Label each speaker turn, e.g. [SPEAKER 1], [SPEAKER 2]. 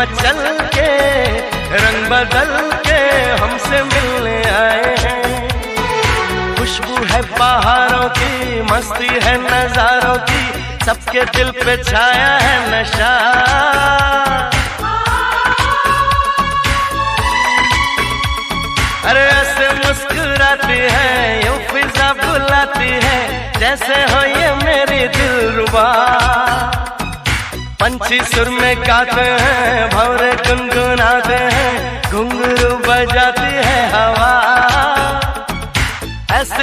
[SPEAKER 1] मचल के रंग बदल के हमसे मिलने आए हैं। खुशबू है बहारों की, मस्ती है नजारों की, सबके दिल पे छाया है नशा। अरे ऐसे मुस्कुराती है, यूं फिजा बुलाती है, जैसे हो ये मेरी दिलरुबा। पंछी सुर में गाते हैं, भंवरे गुनगुनाते हैं, घुंघरू बजाती है हवा।